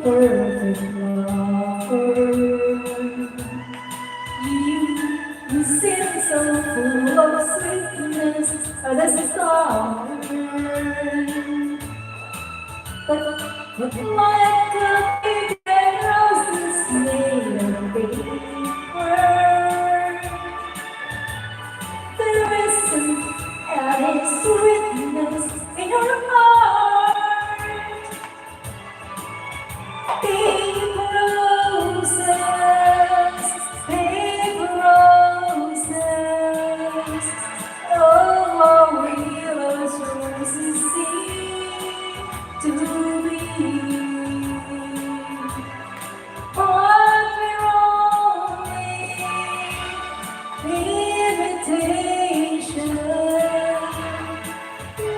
perfect lover. You seem so full of sweetness as a star. But like a baby roses made of paper, there isn't any sweetness in your heart. Paper roses, paper roses. Oh, real roses seem to be. But we're only imitation,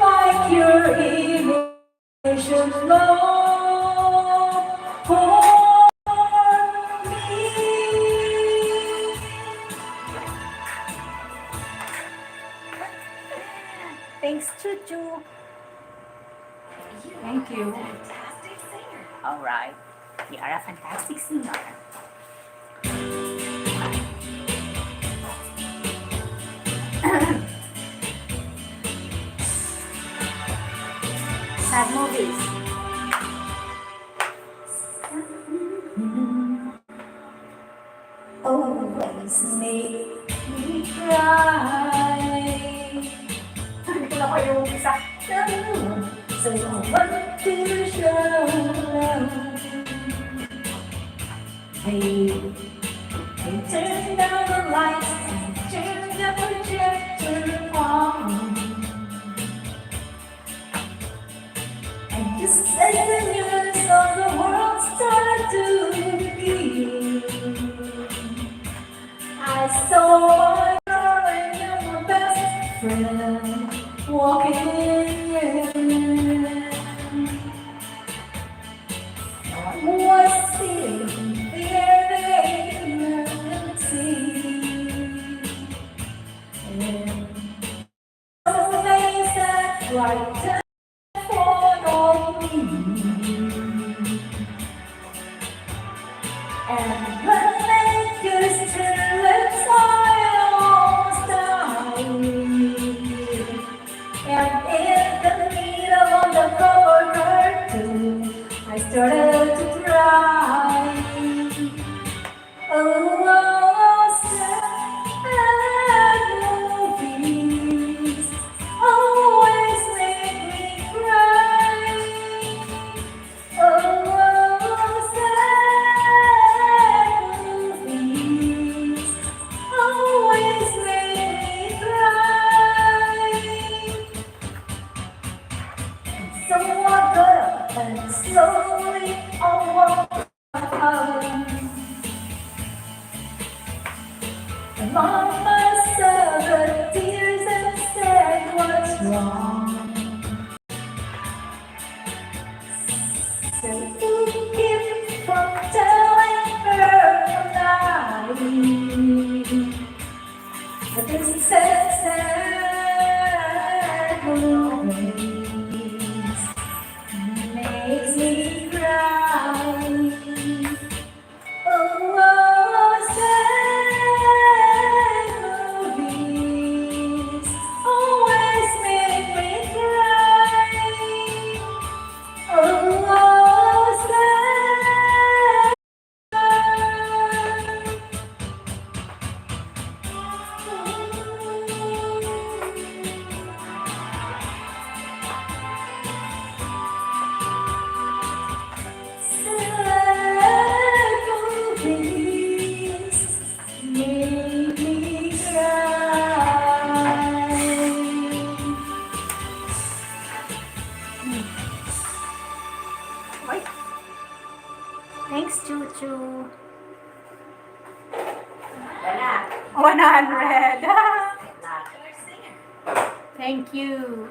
like your imitation love for me. Thanks, Chuchu. Thank you. Fantastic singer. All right. You are a fantastic singer. Sad movies. Always make me cry. Hindi ko na kayo isa. So what to show love? Hey, turn down the lights and turn the projector on. And just as the news of the world started to begin, I saw my darling and my best friend walking in. I was sitting there, they could see. And so they said, right down for me. And when they kissed her lips, I almost died. And in the middle of the cover curtain, I started to cry. Oh, sad movies always make me cry. Oh, sad movies always make me cry. So I got up and slowly I walked home. And Mama said the tears and said, what's wrong? So you keep from telling her tonight. But this sad movies makes me cry. Oh, sad movies always make me cry. Oh, sad. Sad movies make me cry. Wait. Thanks, Chuchu. 100. Popular singer. Thank you.